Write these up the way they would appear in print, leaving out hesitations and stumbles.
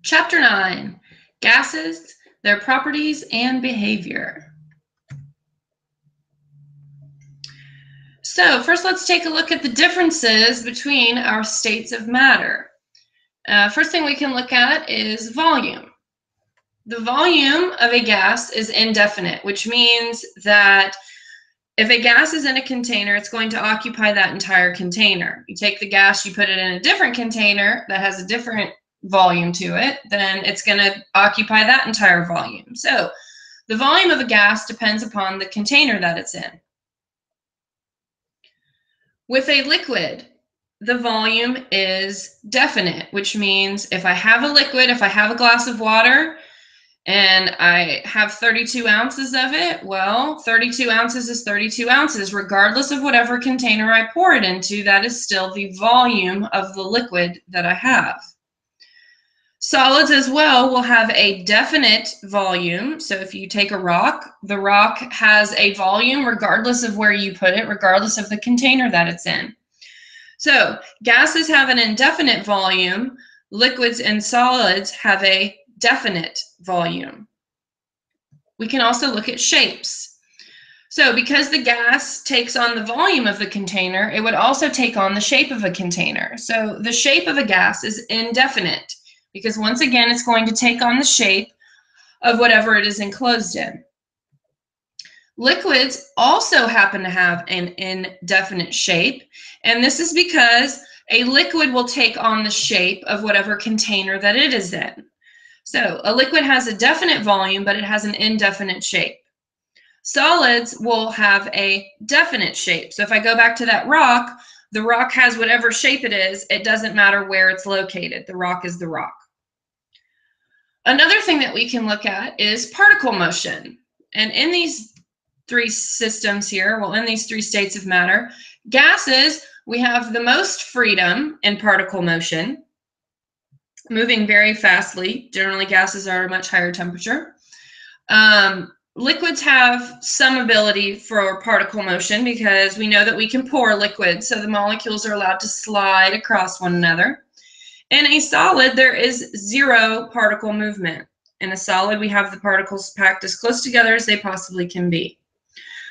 Chapter 9, Gases, Their Properties and Behavior. So first let's take a look at the differences between our states of matter. First thing we can look at is volume. The volume of a gas is indefinite, which means that if a gas is in a container, it's going to occupy that entire container. You take the gas, you put it in a different container that has a different volume to it, then it's going to occupy that entire volume. So the volume of a gas depends upon the container that it's in. With a liquid, the volume is definite, which means if I have a liquid, if I have a glass of water, and I have 32 ounces of it, well, 32 ounces is 32 ounces. Regardless of whatever container I pour it into, that is still the volume of the liquid that I have. Solids as well will have a definite volume. So if you take a rock, the rock has a volume regardless of where you put it, regardless of the container that it's in. So gases have an indefinite volume. Liquids and solids have a definite volume. We can also look at shapes. So because the gas takes on the volume of the container, it would also take on the shape of a container. So the shape of a gas is indefinite because once again, it's going to take on the shape of whatever it is enclosed in. Liquids also happen to have an indefinite shape, and this is because a liquid will take on the shape of whatever container that it is in. So a liquid has a definite volume, but it has an indefinite shape. Solids will have a definite shape. So if I go back to that rock, the rock has whatever shape it is. It doesn't matter where it's located. The rock is the rock. Another thing that we can look at is particle motion. And in these three systems here, well, in these three states of matter, gases, we have the most freedom in particle motion, moving very fastly. Generally, gases are a much higher temperature. Liquids have some ability for particle motion because we know that we can pour liquids, so the molecules are allowed to slide across one another. In a solid, there is zero particle movement. In a solid, we have the particles packed as close together as they possibly can be.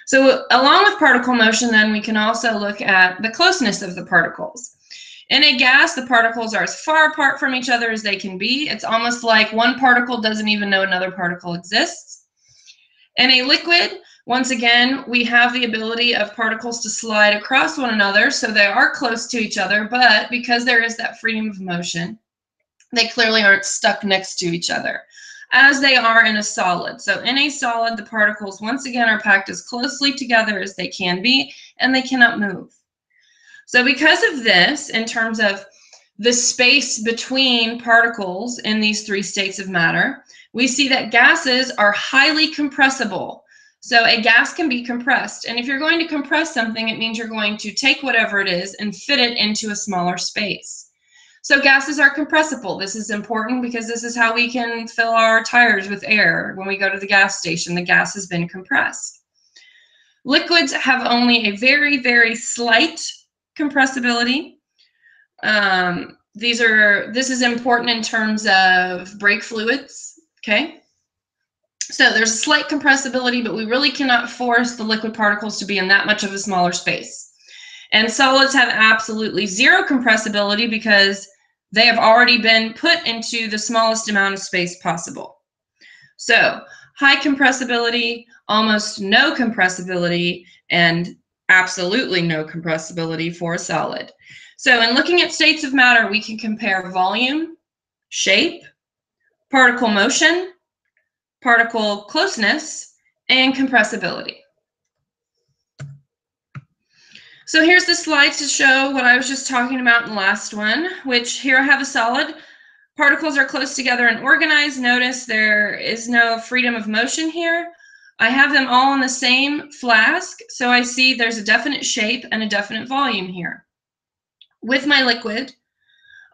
So along with particle motion, then, we can also look at the closeness of the particles. In a gas, the particles are as far apart from each other as they can be. It's almost like one particle doesn't even know another particle exists. In a liquid, once again, we have the ability of particles to slide across one another, so they are close to each other, but because there is that freedom of motion, they clearly aren't stuck next to each other, as they are in a solid. So in a solid, the particles, once again, are packed as closely together as they can be, and they cannot move. So because of this, in terms of the space between particles in these three states of matter, we see that gases are highly compressible. So a gas can be compressed. And if you're going to compress something, it means you're going to take whatever it is and fit it into a smaller space. So gases are compressible. This is important because this is how we can fill our tires with air. When we go to the gas station, the gas has been compressed. Liquids have only a very, very slight compressibility. This is important in terms of brake fluids, okay? So there's a slight compressibility, but we really cannot force the liquid particles to be in that much of a smaller space. And solids have absolutely zero compressibility because they have already been put into the smallest amount of space possible. So high compressibility, almost no compressibility, and absolutely no compressibility for a solid. So in looking at states of matter, we can compare volume, shape, particle motion, particle closeness, and compressibility. So here's the slide to show what I was just talking about in the last one, which here I have a solid. Particles are close together and organized. Notice there is no freedom of motion here. I have them all in the same flask, so I see there's a definite shape and a definite volume here. With my liquid,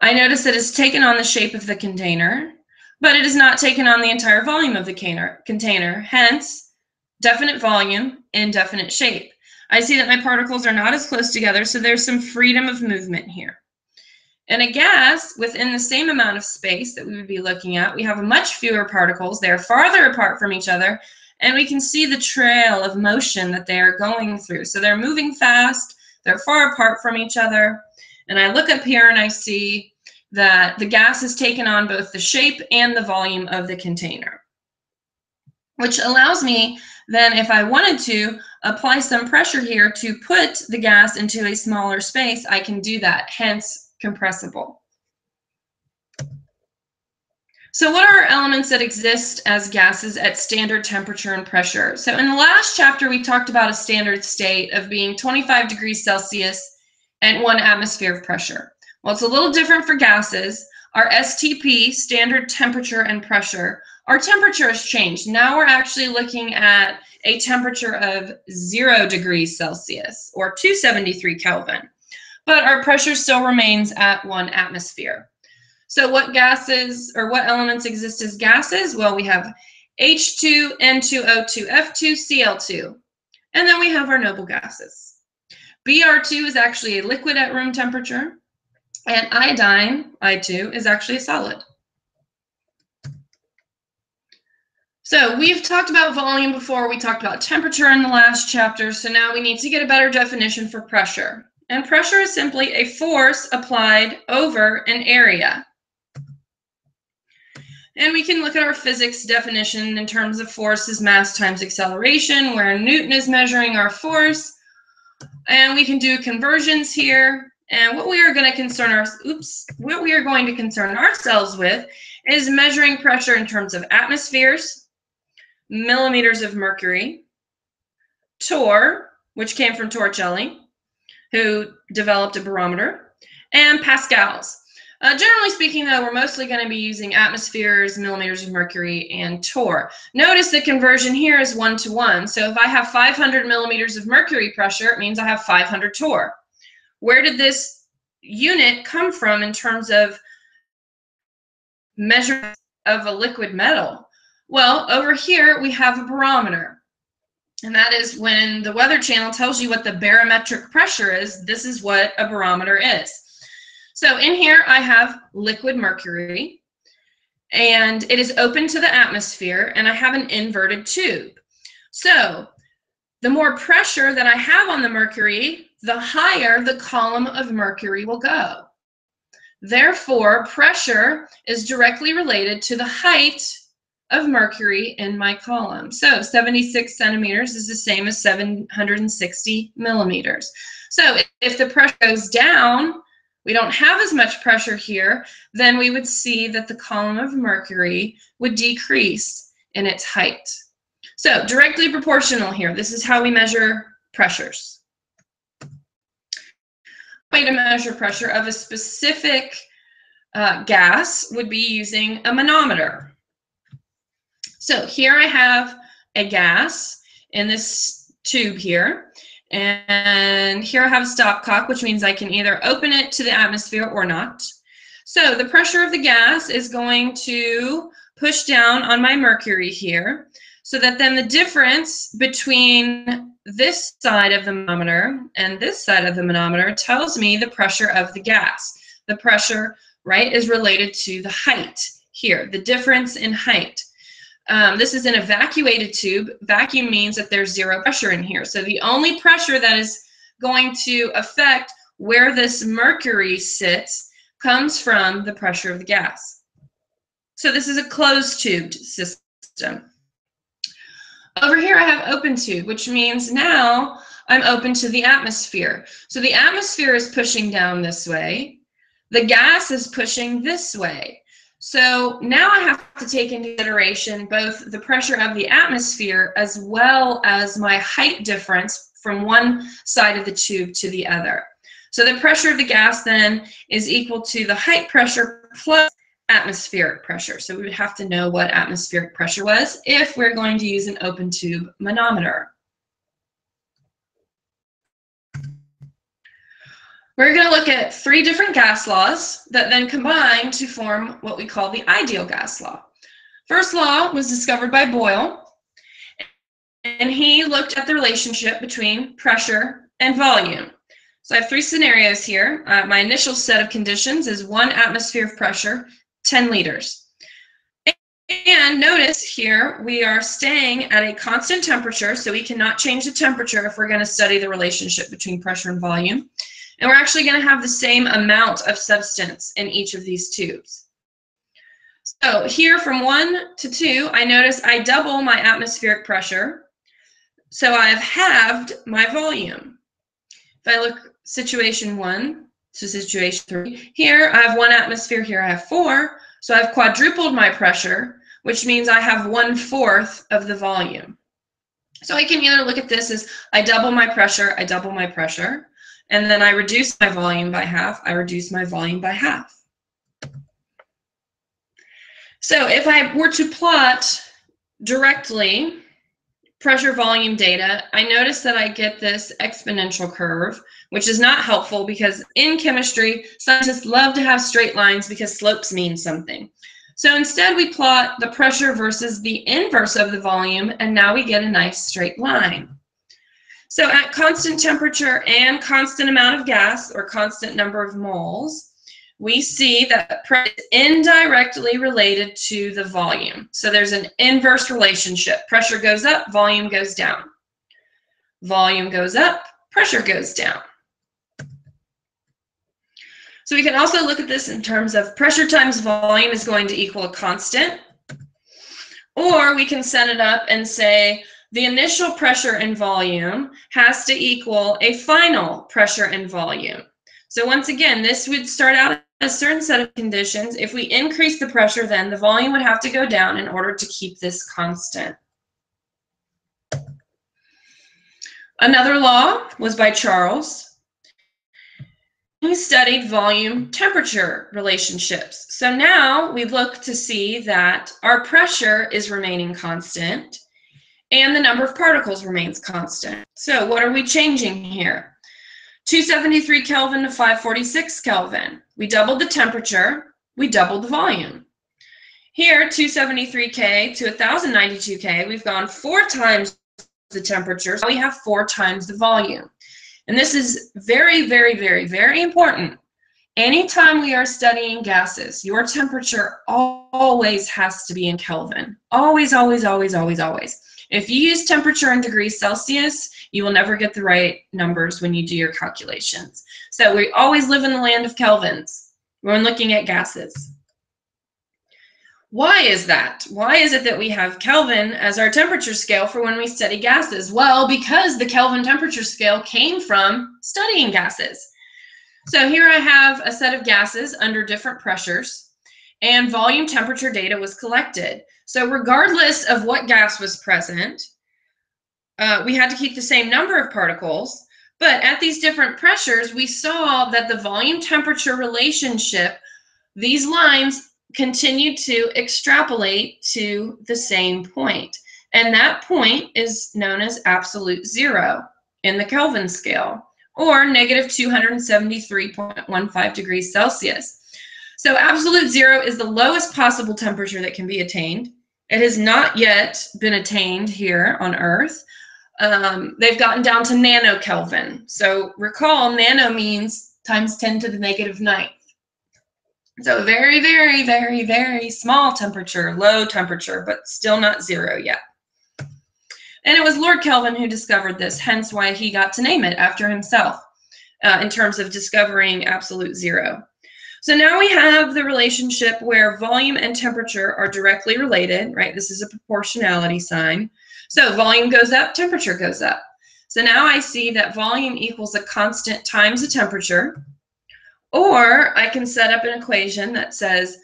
I notice that it's taken on the shape of the container, but it has not taken on the entire volume of the container, hence definite volume, indefinite shape. I see that my particles are not as close together, so there's some freedom of movement here. In a gas, within the same amount of space that we would be looking at, we have much fewer particles. They're farther apart from each other, and we can see the trail of motion that they are going through. So they're moving fast, they're far apart from each other, and I look up here and I see that the gas has taken on both the shape and the volume of the container, which allows me then, if I wanted to, apply some pressure here to put the gas into a smaller space. I can do that, hence compressible. So what are elements that exist as gases at standard temperature and pressure? So in the last chapter, we talked about a standard state of being 25 degrees Celsius and 1 atmosphere of pressure. Well, it's a little different for gases. Our STP, standard temperature and pressure, our temperature has changed. Now we're actually looking at a temperature of 0 degrees Celsius or 273 Kelvin, but our pressure still remains at 1 atmosphere. So what gases or what elements exist as gases? Well, we have H2, N2O2, F2, Cl2, and then we have our noble gases. Br2 is actually a liquid at room temperature, and iodine, I2, is actually a solid. So we've talked about volume before, we talked about temperature in the last chapter, so now we need to get a better definition for pressure. And pressure is simply a force applied over an area. And we can look at our physics definition in terms of force is mass times acceleration, where Newton is measuring our force. And we can do conversions here. And what we are going to concern ourselves with is measuring pressure in terms of atmospheres, millimeters of mercury, torr, which came from Torricelli, who developed a barometer, and pascals. Generally speaking, though, we're mostly going to be using atmospheres, millimeters of mercury, and torr. Notice the conversion here is 1 to 1. So if I have 500 millimeters of mercury pressure, it means I have 500 torr. Where did this unit come from in terms of measurement of a liquid metal? Well, over here we have a barometer. And that is when the Weather Channel tells you what the barometric pressure is, this is what a barometer is. So in here I have liquid mercury, and it is open to the atmosphere, and I have an inverted tube. So the more pressure that I have on the mercury, the higher the column of mercury will go. Therefore, pressure is directly related to the height of mercury in my column. So 76 centimeters is the same as 760 millimeters. So if the pressure goes down, we don't have as much pressure here, then we would see that the column of mercury would decrease in its height. So directly proportional here. This is how we measure pressures. Way to measure pressure of a specific gas would be using a manometer. So here I have a gas in this tube here, and here I have a stopcock, which means I can either open it to the atmosphere or not. So the pressure of the gas is going to push down on my mercury here, so that then the difference between this side of the manometer and this side of the manometer tells me the pressure of the gas. The pressure, right, is related to the height here, the difference in height. This is an evacuated tube. Vacuum means that there's zero pressure in here. So the only pressure that is going to affect where this mercury sits comes from the pressure of the gas. So this is a closed tubed system. Over here I have open tube, which means now I'm open to the atmosphere. So the atmosphere is pushing down this way. The gas is pushing this way. So now I have to take into consideration both the pressure of the atmosphere as well as my height difference from one side of the tube to the other. So the pressure of the gas then is equal to the height pressure plus atmospheric pressure. So we would have to know what atmospheric pressure was if we're going to use an open tube manometer. We're going to look at 3 different gas laws that then combine to form what we call the ideal gas law. First law was discovered by Boyle, and he looked at the relationship between pressure and volume. So I have 3 scenarios here. My initial set of conditions is 1 atmosphere of pressure, 10 liters. And notice here, we are staying at a constant temperature, so we cannot change the temperature if we're going to study the relationship between pressure and volume. And we're actually going to have the same amount of substance in each of these tubes. So here from 1 to 2, I notice I double my atmospheric pressure. So I've halved my volume. If I look situation 1 to situation 3, here I have 1 atmosphere, here I have 4. So I've quadrupled my pressure, which means I have 1/4 of the volume. So I can either look at this as I double my pressure, and then I reduce my volume by half, I reduce my volume by half. So if I were to plot directly pressure volume data, I notice that I get this exponential curve, which is not helpful because in chemistry, scientists love to have straight lines because slopes mean something. So instead we plot the pressure versus the inverse of the volume, and now we get a nice straight line. So at constant temperature and constant amount of gas, or constant number of moles, we see that pressure is indirectly related to the volume. So there's an inverse relationship. Pressure goes up, volume goes down. Volume goes up, pressure goes down. So we can also look at this in terms of pressure times volume is going to equal a constant. Or we can set it up and say the initial pressure and volume has to equal a final pressure and volume. So once again, this would start out a certain set of conditions. If we increase the pressure, then the volume would have to go down in order to keep this constant. Another law was by Charles. He studied volume temperature relationships. So now we look to see that our pressure is remaining constant and the number of particles remains constant. So what are we changing here? 273 Kelvin to 546 Kelvin. We doubled the temperature, we doubled the volume. Here, 273 K to 1092 K, we've gone 4 times the temperature, so we have 4 times the volume. And this is very, very, very, very important. Anytime we are studying gases, your temperature always has to be in Kelvin. Always, always, always, always, always. If you use temperature in degrees Celsius, you will never get the right numbers when you do your calculations. So we always live in the land of Kelvins when looking at gases. Why is that? Why is it that we have Kelvin as our temperature scale for when we study gases? Well, because the Kelvin temperature scale came from studying gases. So here I have a set of gases under different pressures, and volume temperature data was collected. So regardless of what gas was present, we had to keep the same number of particles, but at these different pressures, we saw that the volume temperature relationship, these lines continue to extrapolate to the same point. And that point is known as absolute zero in the Kelvin scale, or negative 273.15 degrees Celsius. So absolute zero is the lowest possible temperature that can be attained. It has not yet been attained here on Earth. They've gotten down to nanokelvin. So recall, nano means times 10 to the negative 9th. So very, very, very, very small temperature, low temperature, but still not zero yet. And it was Lord Kelvin who discovered this, hence why he got to name it after himself in terms of discovering absolute zero. So now we have the relationship where volume and temperature are directly related, right? This is a proportionality sign. So volume goes up, temperature goes up. So now I see that volume equals a constant times the temperature, or I can set up an equation that says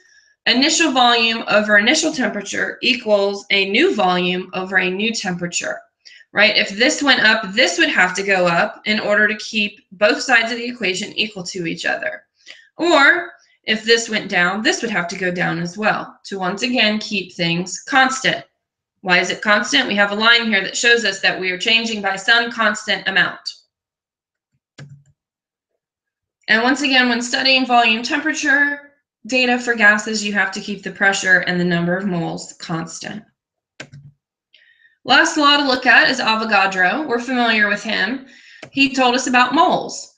initial volume over initial temperature equals a new volume over a new temperature, right? If this went up, this would have to go up in order to keep both sides of the equation equal to each other. Or if this went down, this would have to go down as well to once again keep things constant. Why is it constant? We have a line here that shows us that we are changing by some constant amount. And once again, when studying volume temperature data for gases, you have to keep the pressure and the number of moles constant. Last law to look at is Avogadro. We're familiar with him. He told us about moles.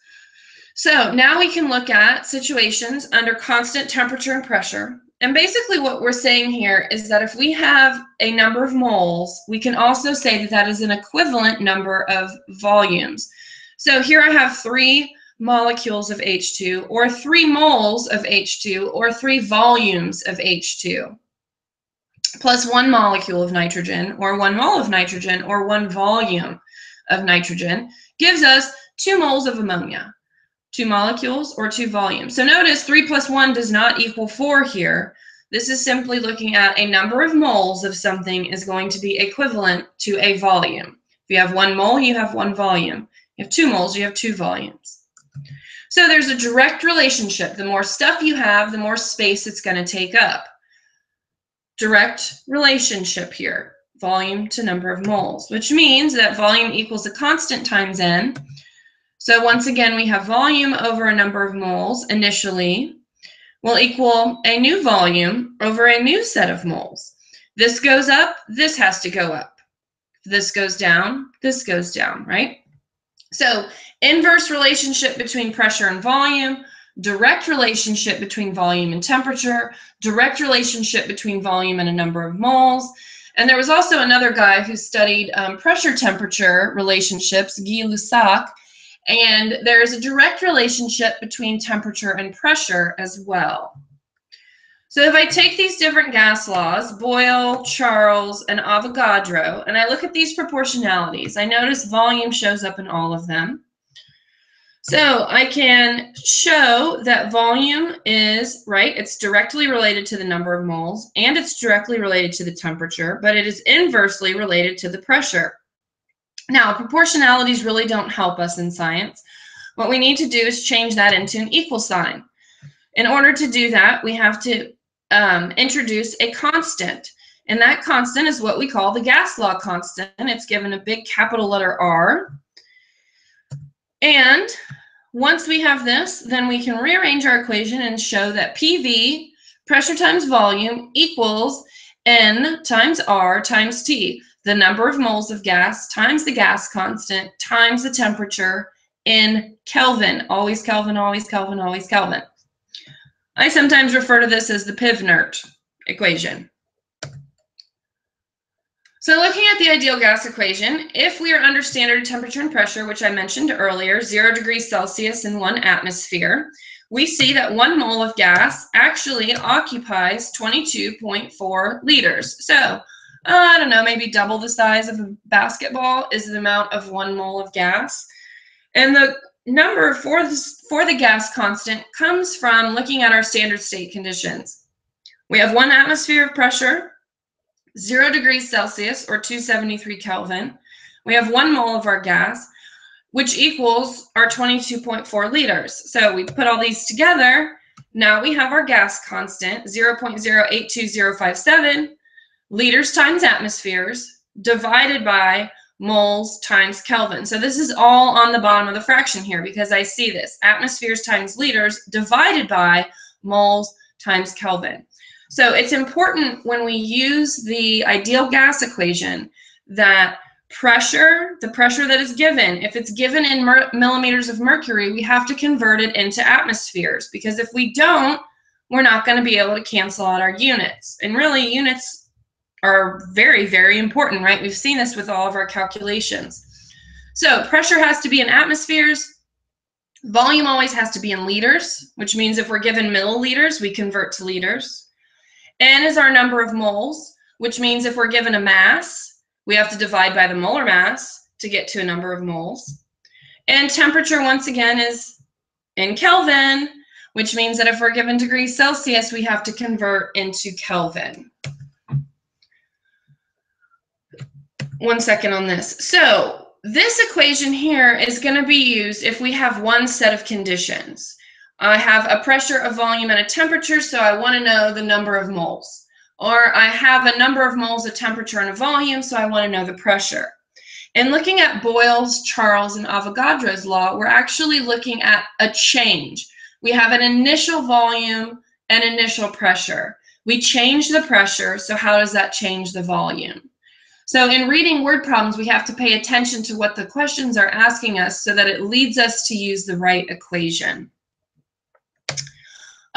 So now we can look at situations under constant temperature and pressure. And basically what we're saying here is that if we have a number of moles, we can also say that that is an equivalent number of volumes. So here I have 3 molecules of H2, or 3 moles of H2, or 3 volumes of H2, plus 1 molecule of nitrogen, or 1 mole of nitrogen, or 1 volume of nitrogen, gives us 2 moles of ammonia. 2 molecules or 2 volumes. So notice 3 plus 1 does not equal 4 here. This is simply looking at a number of moles of something is going to be equivalent to a volume. If you have 1 mole, you have 1 volume. You have 2 moles, you have 2 volumes. So there's a direct relationship. The more stuff you have, the more space it's going to take up. Direct relationship here, volume to number of moles, which means that volume equals a constant times N. So once again, we have volume over a number of moles initially will equal a new volume over a new set of moles. This goes up, this has to go up. This goes down, right? So inverse relationship between pressure and volume, direct relationship between volume and temperature, direct relationship between volume and a number of moles. And there was also another guy who studied pressure-temperature relationships, Guy Lussac, and there is a direct relationship between temperature and pressure as well. So if I take these different gas laws, Boyle, Charles, and Avogadro, and I look at these proportionalities, I notice volume shows up in all of them. So I can show that volume is, right, it's directly related to the number of moles, and it's directly related to the temperature, but it is inversely related to the pressure. Now, proportionalities really don't help us in science. What we need to do is change that into an equal sign. In order to do that, we have to introduce a constant. And that constant is what we call the gas law constant. It's given a big capital letter R. And once we have this, then we can rearrange our equation and show that PV, pressure times volume, equals N times R times T. The number of moles of gas times the gas constant times the temperature in Kelvin. Always Kelvin, always Kelvin, always Kelvin. I sometimes refer to this as the Pivnert equation. So looking at the ideal gas equation, if we are under standard temperature and pressure, which I mentioned earlier, 0 degrees Celsius in 1 atmosphere, we see that 1 mole of gas actually occupies 22.4 liters. So I don't know, maybe double the size of a basketball is the amount of 1 mole of gas. And the number for the gas constant comes from looking at our standard state conditions. We have 1 atmosphere of pressure, 0 degrees Celsius or 273 Kelvin. We have 1 mole of our gas, which equals our 22.4 liters. So we put all these together. Now we have our gas constant, 0.082057 liters times atmospheres divided by moles times Kelvin. So this is all on the bottom of the fraction here because I see this, atmospheres times liters divided by moles times Kelvin. So it's important when we use the ideal gas equation that pressure, the pressure that is given, if it's given in millimeters of mercury, we have to convert it into atmospheres, because if we don't, we're not going to be able to cancel out our units. And really, units are very, very important, right? We've seen this with all of our calculations. So pressure has to be in atmospheres. Volume always has to be in liters, which means if we're given milliliters, we convert to liters. N is our number of moles, which means if we're given a mass, we have to divide by the molar mass to get to a number of moles. And temperature, once again, is in Kelvin, which means that if we're given degrees Celsius, we have to convert into Kelvin. 1 second on this. So this equation here is going to be used if we have one set of conditions. I have a pressure, a volume, and a temperature, so I want to know the number of moles. Or I have a number of moles, a temperature, and a volume, so I want to know the pressure. And looking at Boyle's, Charles, and Avogadro's law, we're actually looking at a change. We have an initial volume and initial pressure. We change the pressure, so how does that change the volume? So in reading word problems, we have to pay attention to what the questions are asking us so that it leads us to use the right equation.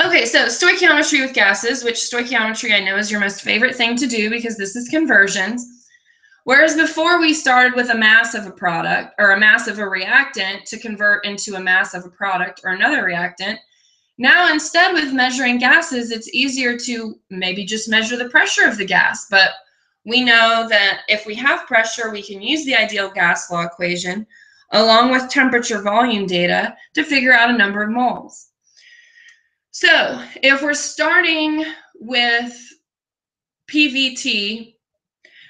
Okay, so stoichiometry with gases, which stoichiometry I know is your most favorite thing to do because this is conversions. Whereas before we started with a mass of a product or a mass of a reactant to convert into a mass of a product or another reactant, now instead with measuring gases, it's easier to maybe just measure the pressure of the gas. But we know that if we have pressure, we can use the ideal gas law equation along with temperature volume data to figure out a number of moles. So if we're starting with PVT,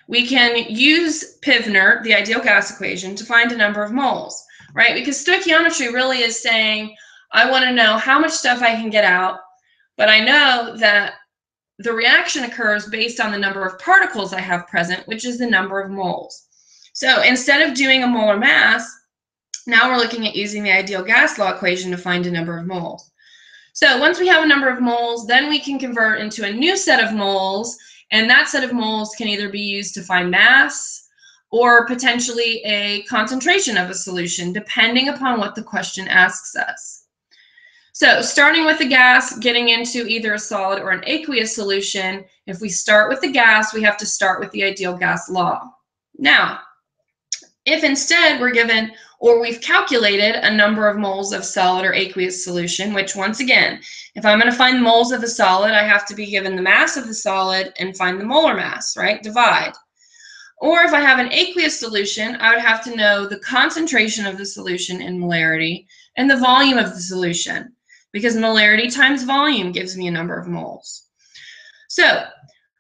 we can use Pivner, the ideal gas equation, to find a number of moles, right? Because stoichiometry really is saying, I want to know how much stuff I can get out, but I know that the reaction occurs based on the number of particles I have present, which is the number of moles. So instead of doing a molar mass, now we're looking at using the ideal gas law equation to find a number of moles. So once we have a number of moles, then we can convert into a new set of moles, and that set of moles can either be used to find mass or potentially a concentration of a solution, depending upon what the question asks us. So starting with the gas, getting into either a solid or an aqueous solution, if we start with the gas, we have to start with the ideal gas law. Now, if instead we're given, or we've calculated a number of moles of solid or aqueous solution, which once again, if I'm going to find moles of a solid, I have to be given the mass of the solid and find the molar mass, right? Divide. Or if I have an aqueous solution, I would have to know the concentration of the solution in molarity and the volume of the solution, because molarity times volume gives me a number of moles. So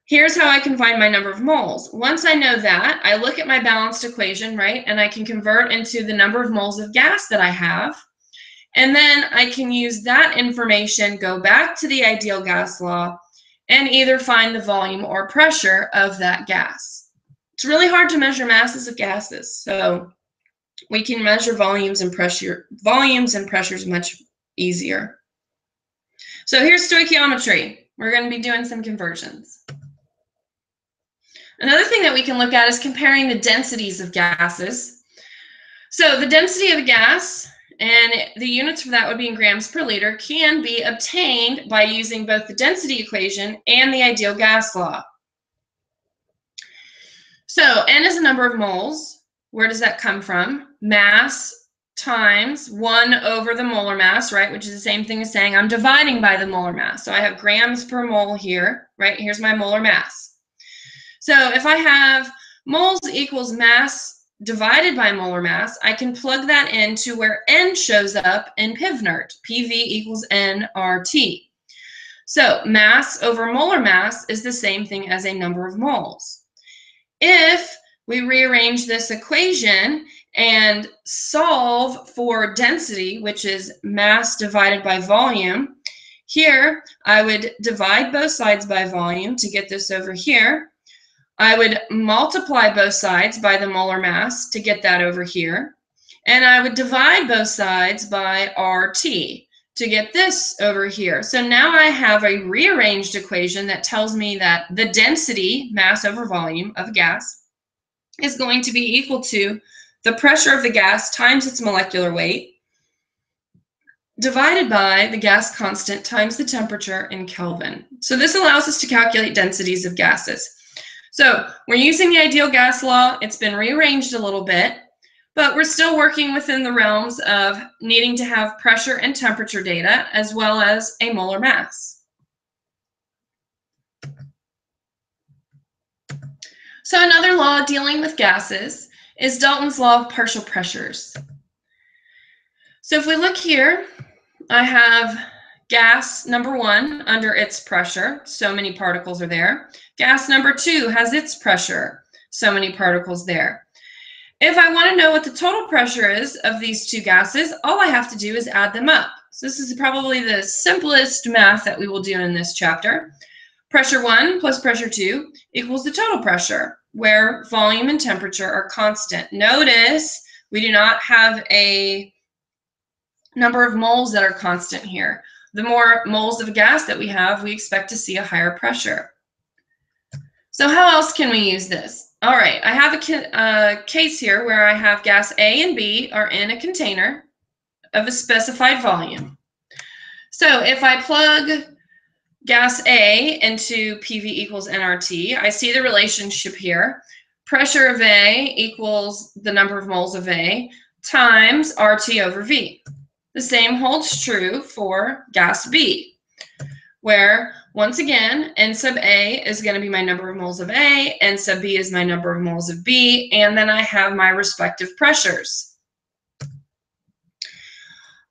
here's how I can find my number of moles. Once I know that, I look at my balanced equation, right? And I can convert into the number of moles of gas that I have. And then I can use that information, go back to the ideal gas law, and either find the volume or pressure of that gas. It's really hard to measure masses of gases, so we can measure volumes and pressures much easier. So here's stoichiometry. We're going to be doing some conversions. Another thing that we can look at is comparing the densities of gases. So the density of a gas, and the units for that would be in grams per liter, can be obtained by using both the density equation and the ideal gas law. So N is a number of moles. Where does that come from? Mass times 1 over the molar mass, right? Which is the same thing as saying I'm dividing by the molar mass. So I have grams per mole here, right? Here's my molar mass. So if I have moles equals mass divided by molar mass, I can plug that into where N shows up in PivNert, PV equals nRT. So mass over molar mass is the same thing as a number of moles. If we rearrange this equation and solve for density, which is mass divided by volume, here I would divide both sides by volume to get this over here. I would multiply both sides by the molar mass to get that over here. And I would divide both sides by RT to get this over here. So now I have a rearranged equation that tells me that the density, mass over volume of a gas, is going to be equal to the pressure of the gas times its molecular weight divided by the gas constant times the temperature in Kelvin. So this allows us to calculate densities of gases. So we're using the ideal gas law. It's been rearranged a little bit, but we're still working within the realms of needing to have pressure and temperature data as well as a molar mass. So another law dealing with gases is Dalton's law of partial pressures. So if we look here, I have gas number 1 under its pressure, so many particles are there. Gas number 2 has its pressure, so many particles there. If I want to know what the total pressure is of these two gases, all I have to do is add them up. So this is probably the simplest math that we will do in this chapter. Pressure 1 plus pressure 2 equals the total pressure, where volume and temperature are constant. Notice we do not have a number of moles that are constant here. The more moles of gas that we have, we expect to see a higher pressure. So how else can we use this? All right, I have a case here where I have gas A and B are in a container of a specified volume. So if I plug gas A into PV equals nRT, I see the relationship here. Pressure of A equals the number of moles of A times RT over V. The same holds true for gas B, where once again, N sub A is going to be my number of moles of A, N sub B is my number of moles of B, and then I have my respective pressures.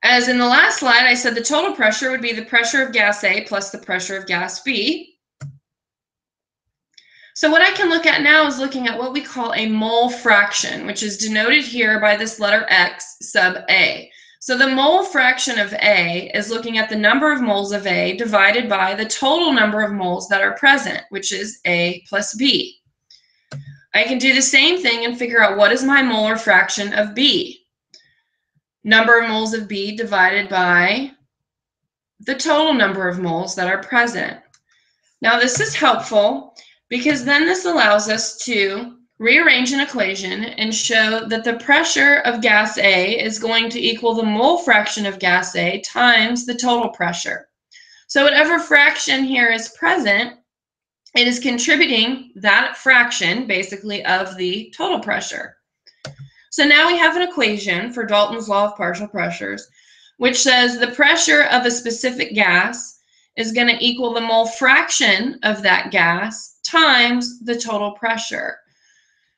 As in the last slide, I said the total pressure would be the pressure of gas A plus the pressure of gas B. So what I can look at now is looking at what we call a mole fraction, which is denoted here by this letter X sub A. So the mole fraction of A is looking at the number of moles of A divided by the total number of moles that are present, which is A plus B. I can do the same thing and figure out what is my molar fraction of B. Number of moles of B divided by the total number of moles that are present. Now this is helpful because then this allows us to rearrange an equation and show that the pressure of gas A is going to equal the mole fraction of gas A times the total pressure. So whatever fraction here is present, it is contributing that fraction basically of the total pressure. So now we have an equation for Dalton's law of partial pressures, which says the pressure of a specific gas is going to equal the mole fraction of that gas times the total pressure.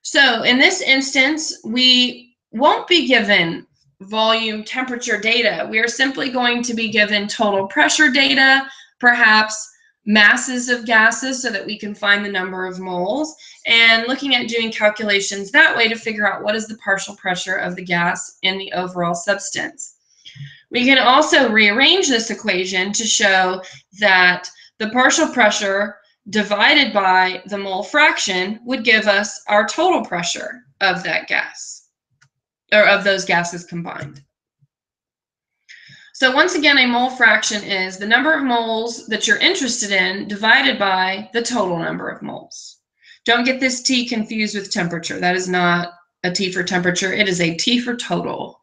So in this instance, we won't be given volume temperature data. We are simply going to be given total pressure data, perhaps masses of gases so that we can find the number of moles, and looking at doing calculations that way to figure out what is the partial pressure of the gas in the overall substance. We can also rearrange this equation to show that the partial pressure divided by the mole fraction would give us our total pressure of that gas, or of those gases combined. So once again, a mole fraction is the number of moles that you're interested in divided by the total number of moles. Don't get this T confused with temperature. That is not a T for temperature. It is a T for total.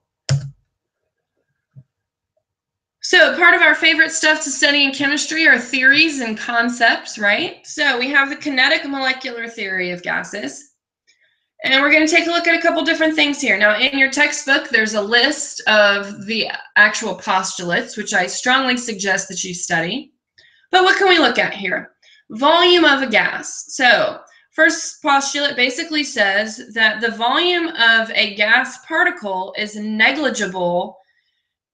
So part of our favorite stuff to study in chemistry are theories and concepts, right? So we have the kinetic molecular theory of gases. And we're going to take a look at a couple different things here. Now, in your textbook, there's a list of the actual postulates, which I strongly suggest that you study. But what can we look at here? Volume of a gas. So first postulate basically says that the volume of a gas particle is negligible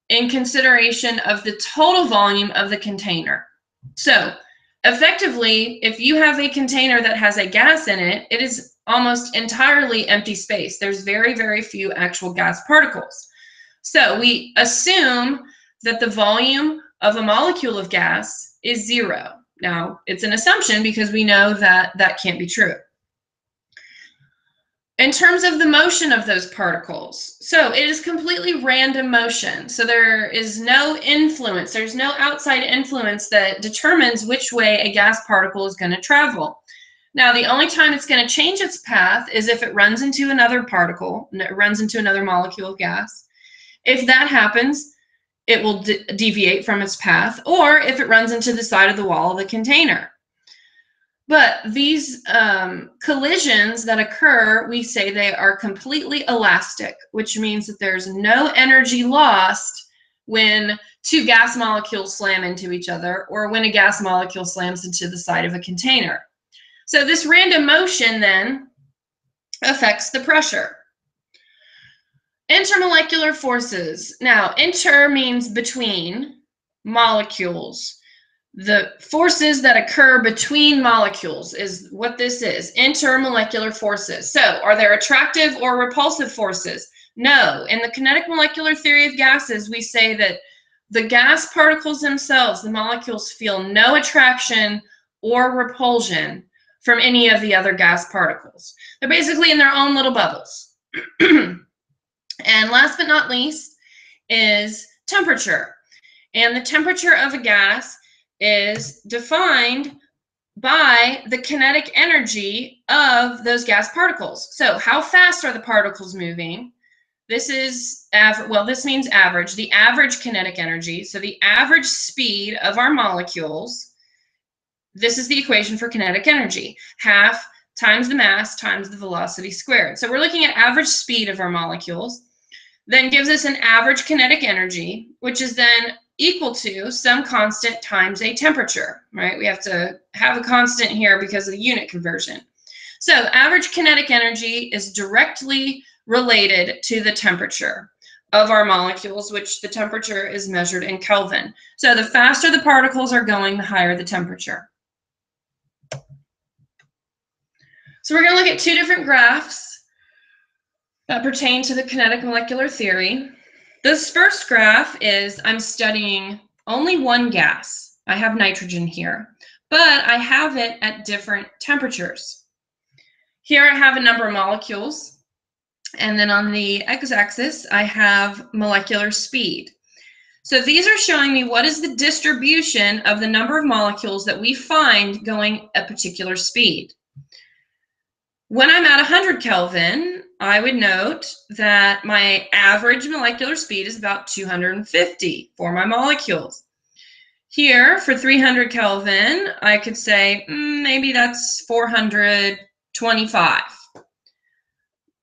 in consideration of the total volume of the container. So effectively, if you have a container that has a gas in it, it is almost entirely empty space. There's very, very few actual gas particles. So we assume that the volume of a molecule of gas is 0. Now, it's an assumption because we know that that can't be true. In terms of the motion of those particles, so it is completely random motion. So there is no influence. There's no outside influence that determines which way a gas particle is going to travel. Now, the only time it's going to change its path is if it runs into another particle, it runs into another molecule of gas. If that happens, it will deviate from its path, or if it runs into the side of the wall of the container. But these collisions that occur, we say they are completely elastic, which means that there's no energy lost when two gas molecules slam into each other or when a gas molecule slams into the side of a container. So this random motion then affects the pressure. Intermolecular forces. Now, inter means between molecules. The forces that occur between molecules is what this is, intermolecular forces. So are there attractive or repulsive forces? No. In the kinetic molecular theory of gases, we say that the gas particles themselves, the molecules, feel no attraction or repulsion from any of the other gas particles. They're basically in their own little bubbles. And last but not least is temperature. And the temperature of a gas is defined by the kinetic energy of those gas particles. So how fast are the particles moving? This is this means average, the average kinetic energy. So the average speed of our molecules, this is the equation for kinetic energy, half times the mass times the velocity squared. So we're looking at average speed of our molecules, then gives us an average kinetic energy, which is then equal to some constant times a temperature, right? We have to have a constant here because of the unit conversion. So average kinetic energy is directly related to the temperature of our molecules, which the temperature is measured in Kelvin. So the faster the particles are going, the higher the temperature. So we're going to look at two different graphs that pertain to the kinetic molecular theory. This first graph is I'm studying only one gas. I have nitrogen here, but I have it at different temperatures. Here I have a number of molecules, and then on the x-axis I have molecular speed. So these are showing me what is the distribution of the number of molecules that we find going a particular speed. When I'm at 100 Kelvin, I would note that my average molecular speed is about 250 for my molecules. Here, for 300 Kelvin, I could say maybe that's 425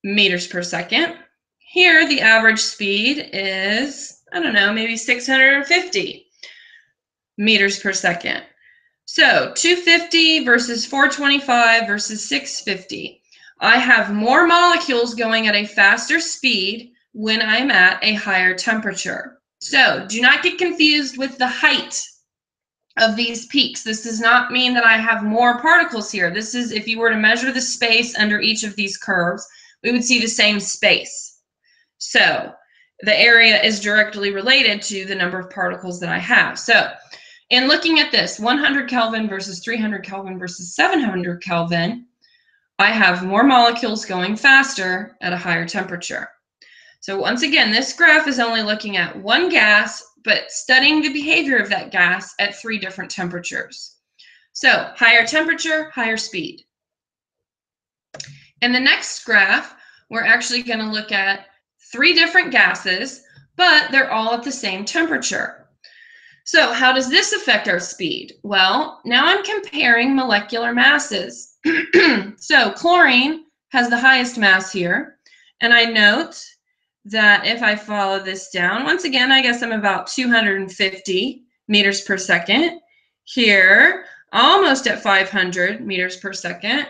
meters per second. Here, the average speed is, I don't know, maybe 650 meters per second. So 250 versus 425 versus 650. I have more molecules going at a faster speed when I'm at a higher temperature. So do not get confused with the height of these peaks. This does not mean that I have more particles here. This is, if you were to measure the space under each of these curves, we would see the same space. So the area is directly related to the number of particles that I have. So in looking at this, 100 Kelvin versus 300 Kelvin versus 700 Kelvin, I have more molecules going faster at a higher temperature. So once again, this graph is only looking at one gas, but studying the behavior of that gas at 3 different temperatures. So higher temperature, higher speed. In the next graph, we're actually going to look at 3 different gases, but they're all at the same temperature. So how does this affect our speed? Well, now I'm comparing molecular masses. So chlorine has the highest mass here, and I note that if I follow this down, once again, I guess I'm about 250 meters per second. Here, almost at 500 meters per second.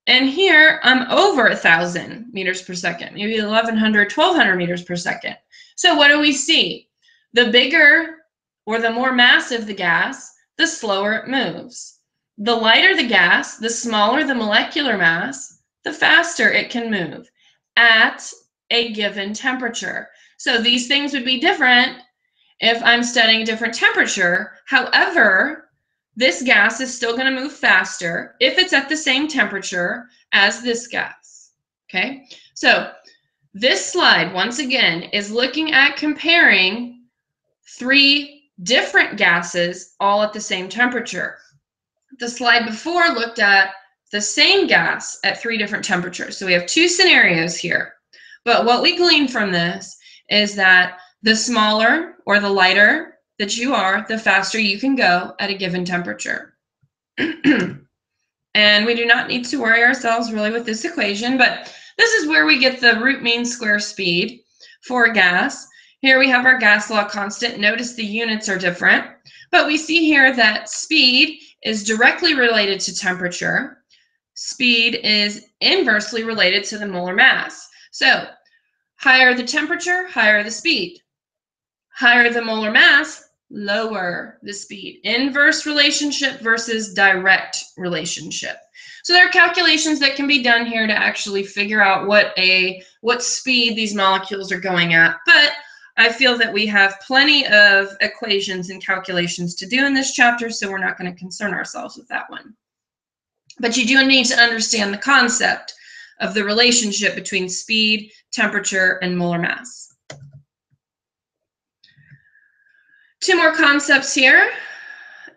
And here, I'm over 1,000 meters per second, maybe 1,100, 1,200 meters per second. So what do we see? The bigger or the more massive the gas, the slower it moves. The lighter the gas, the smaller the molecular mass, the faster it can move at a given temperature. So these things would be different if I'm studying a different temperature. However, this gas is still going to move faster if it's at the same temperature as this gas. Okay, so this slide, once again, is looking at comparing 3 different gases all at the same temperature. The slide before looked at the same gas at 3 different temperatures. So we have 2 scenarios here. But what we glean from this is that the smaller or the lighter that you are, the faster you can go at a given temperature. And we do not need to worry ourselves really with this equation, but this is where we get the root mean square speed for a gas. Here we have our gas law constant. Notice the units are different, but we see here that speed is directly related to temperature. Speed is inversely related to the molar mass. So higher the temperature, higher the speed. Higher the molar mass, lower the speed. Inverse relationship versus direct relationship. So there are calculations that can be done here to actually figure out what speed these molecules are going at. But I feel that we have plenty of equations and calculations to do in this chapter, so we're not going to concern ourselves with that one. But you do need to understand the concept of the relationship between speed, temperature, and molar mass. 2 more concepts here.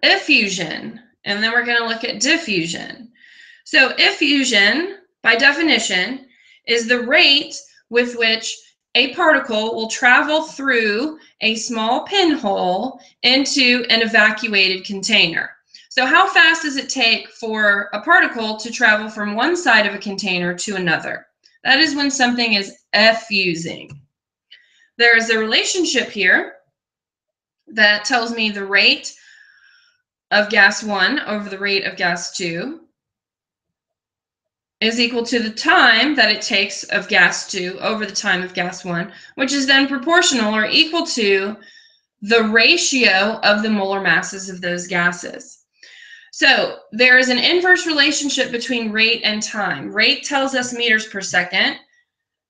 Diffusion. and then we're going to look at diffusion. So effusion, by definition, is the rate with which a particle will travel through a small pinhole into an evacuated container. So how fast does it take for a particle to travel from one side of a container to another? That is when something is effusing. There is a relationship here that tells me the rate of gas 1 over the rate of gas 2 is equal to the time that it takes of gas 2 over the time of gas 1, which is then proportional or equal to the ratio of the molar masses of those gases. So there is an inverse relationship between rate and time. Rate tells us meters per second.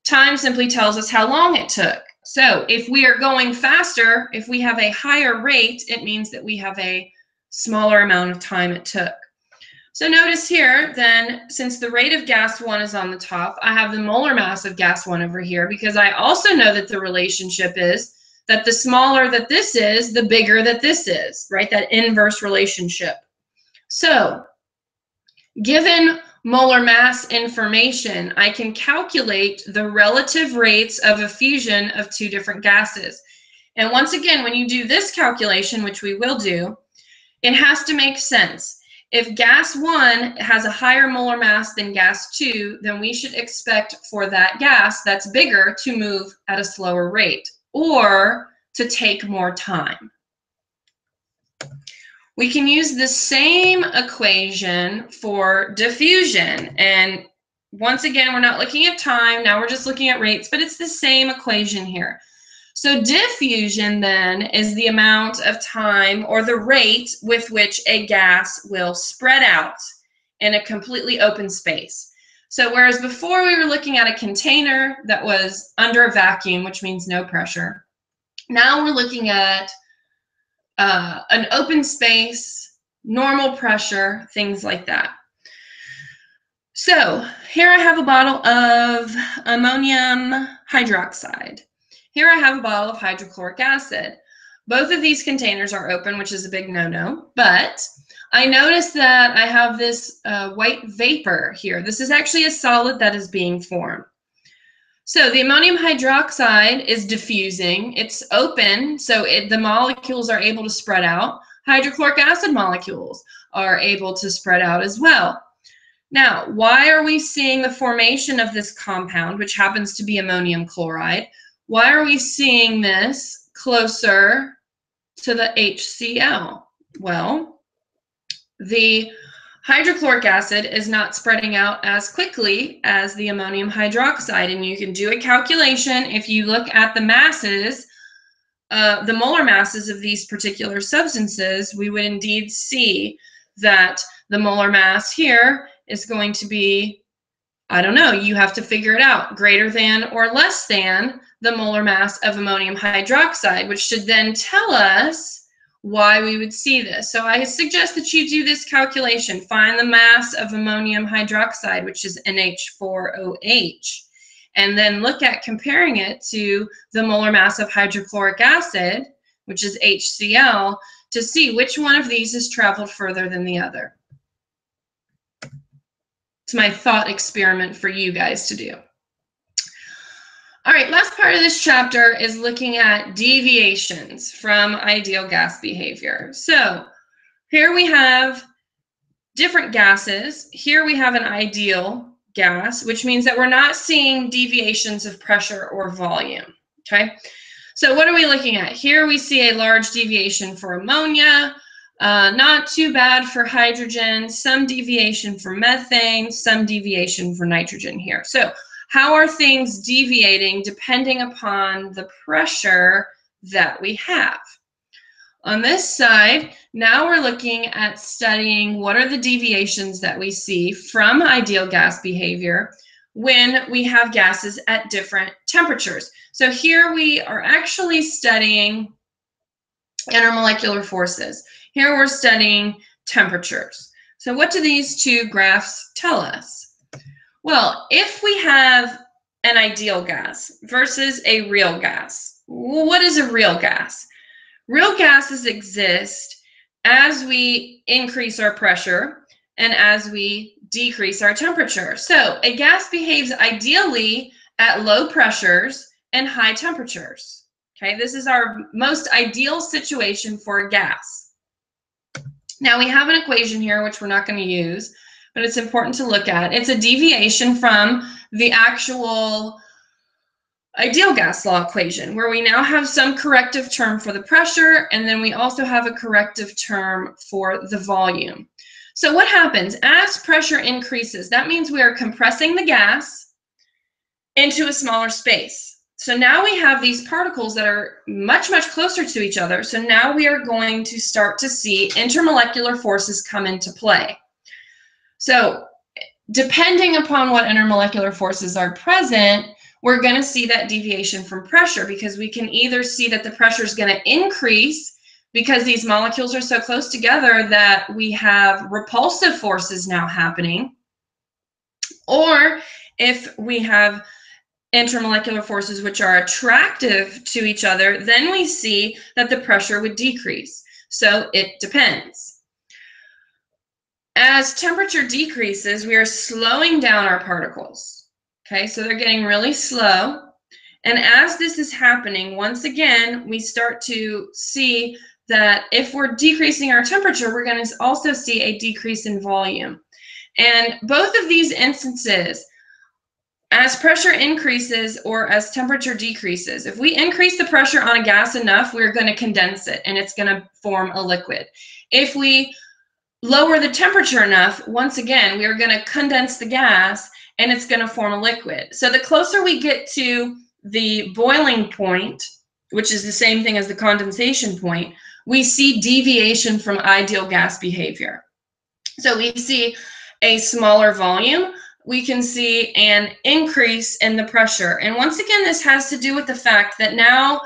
Time simply tells us how long it took. So if we are going faster, if we have a higher rate, it means that we have a smaller amount of time it took. So notice here, then, since the rate of gas 1 is on the top, I have the molar mass of gas 1 over here, because I also know that the relationship is that the smaller that this is, the bigger that this is, right? That inverse relationship. So given molar mass information, I can calculate the relative rates of effusion of two different gases. And once again, when you do this calculation, which we will do, it has to make sense. If gas 1 has a higher molar mass than gas 2, then we should expect for that gas that's bigger to move at a slower rate or to take more time. We can use the same equation for diffusion. And once again, we're not looking at time. Now we're just looking at rates, but it's the same equation here. So diffusion then is the amount of time or the rate with which a gas will spread out in a completely open space. So whereas before we were looking at a container that was under a vacuum, which means no pressure, now we're looking at an open space, normal pressure, things like that. So here I have a bottle of ammonium hydroxide. Here I have a bottle of hydrochloric acid. Both of these containers are open, which is a big no-no, but I notice that I have this white vapor here. This is actually a solid that is being formed. So the ammonium hydroxide is diffusing. It's open, so the molecules are able to spread out. Hydrochloric acid molecules are able to spread out as well. Now, why are we seeing the formation of this compound, which happens to be ammonium chloride? Why are we seeing this closer to the HCl? Well, the hydrochloric acid is not spreading out as quickly as the ammonium hydroxide, and you can do a calculation. If you look at the masses, the molar masses of these particular substances, we would indeed see that the molar mass here is going to be, I don't know, you have to figure it out, greater than or less than the molar mass of ammonium hydroxide, which should then tell us why we would see this. So I suggest that you do this calculation. Find the mass of ammonium hydroxide, which is NH4OH, and then look at comparing it to the molar mass of hydrochloric acid, which is HCl, to see which one of these has traveled further than the other. It's my thought experiment for you guys to do. All right, last part of this chapter is looking at deviations from ideal gas behavior. So here we have different gases. Here we have an ideal gas, which means that we're not seeing deviations of pressure or volume, okay? So what are we looking at? Here we see a large deviation for ammonia, not too bad for hydrogen, some deviation for methane, some deviation for nitrogen here. So how are things deviating depending upon the pressure that we have? On this side, now we're looking at studying what are the deviations that we see from ideal gas behavior when we have gases at different temperatures. So here we are actually studying intermolecular forces. Here we're studying temperatures. So what do these two graphs tell us? Well, if we have an ideal gas versus a real gas, what is a real gas? Real gases exist as we increase our pressure and as we decrease our temperature. So a gas behaves ideally at low pressures and high temperatures. Okay, this is our most ideal situation for a gas. Now we have an equation here, which we're not going to use, but it's important to look at. It's a deviation from the actual ideal gas law equation, where we now have some corrective term for the pressure, and then we also have a corrective term for the volume. So what happens as pressure increases? That means we are compressing the gas into a smaller space. So now we have these particles that are much, much closer to each other. So now we are going to start to see intermolecular forces come into play. So depending upon what intermolecular forces are present, we're going to see that deviation from pressure, because we can either see that the pressure is going to increase because these molecules are so close together that we have repulsive forces now happening, or if we have intermolecular forces which are attractive to each other, then we see that the pressure would decrease. So it depends. As temperature decreases, we are slowing down our particles. Okay, so they're getting really slow. And as this is happening, once again, we start to see that if we're decreasing our temperature, we're going to also see a decrease in volume. And both of these instances, as pressure increases or as temperature decreases, if we increase the pressure on a gas enough, we're going to condense it and it's going to form a liquid. If we lower the temperature enough, once again, we are going to condense the gas and it's going to form a liquid. So the closer we get to the boiling point, which is the same thing as the condensation point, we see deviation from ideal gas behavior. So we see a smaller volume. We can see an increase in the pressure. And once again, this has to do with the fact that now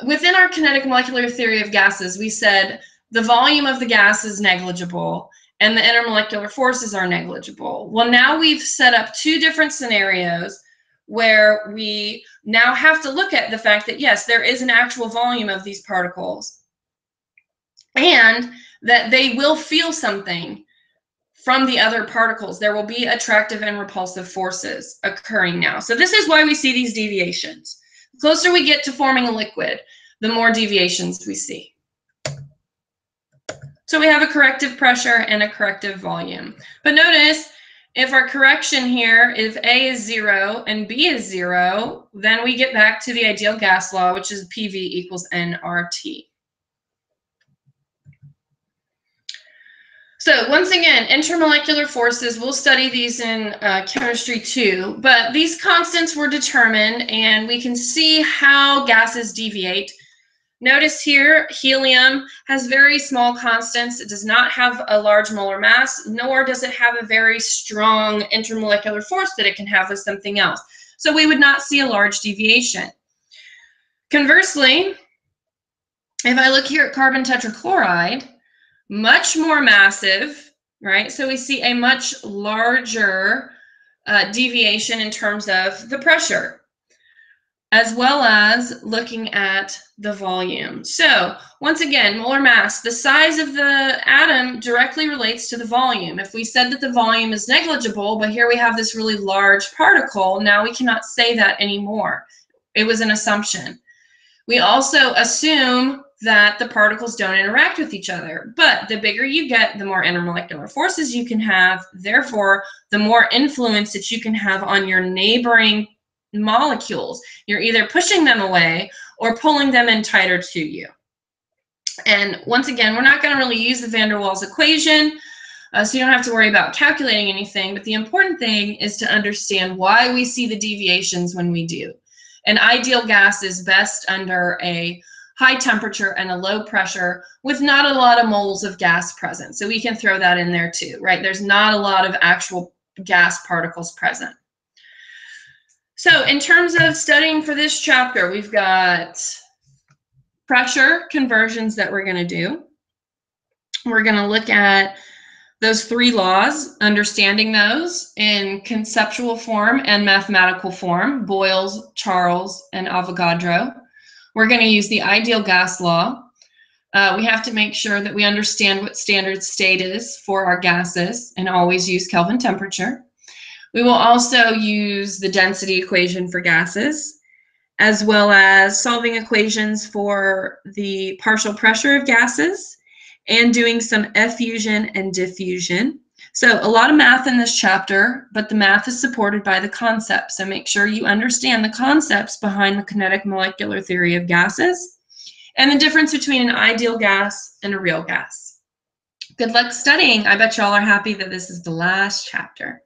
within our kinetic molecular theory of gases, we said the volume of the gas is negligible and the intermolecular forces are negligible. Well, now we've set up two different scenarios where we now have to look at the fact that, yes, there is an actual volume of these particles and that they will feel something from the other particles. There will be attractive and repulsive forces occurring now. So this is why we see these deviations. The closer we get to forming a liquid, the more deviations we see. So we have a corrective pressure and a corrective volume. But notice, if our correction here, if A is 0 and B is 0, then we get back to the ideal gas law, which is PV equals nRT. So once again, intermolecular forces, we'll study these in chemistry too, but these constants were determined and we can see how gases deviate. Notice here, helium has very small constants. It does not have a large molar mass, nor does it have a very strong intermolecular force that it can have with something else. So we would not see a large deviation. Conversely, if I look here at carbon tetrachloride, much more massive, right? So we see a much larger deviation in terms of the pressure, as well as looking at the volume. So once again, molar mass, the size of the atom directly relates to the volume. If we said that the volume is negligible, but here we have this really large particle, now we cannot say that anymore. It was an assumption. We also assume that the particles don't interact with each other. But the bigger you get, the more intermolecular forces you can have. Therefore, the more influence that you can have on your neighboring molecules. You're either pushing them away or pulling them in tighter to you. And once again, we're not going to really use the van der Waals equation, so you don't have to worry about calculating anything. But the important thing is to understand why we see the deviations when we do. An ideal gas is best under a high temperature and a low pressure with not a lot of moles of gas present. So we can throw that in there too, right? There's not a lot of actual gas particles present. So in terms of studying for this chapter, we've got pressure conversions that we're going to do. We're going to look at those three laws, understanding those in conceptual form and mathematical form, Boyle's, Charles, and Avogadro. We're going to use the ideal gas law. We have to make sure that we understand what standard state is for our gases and always use Kelvin temperature. We will also use the density equation for gases, as well as solving equations for the partial pressure of gases and doing some effusion and diffusion. So a lot of math in this chapter, but the math is supported by the concepts. So make sure you understand the concepts behind the kinetic molecular theory of gases and the difference between an ideal gas and a real gas. Good luck studying. I bet y'all are happy that this is the last chapter.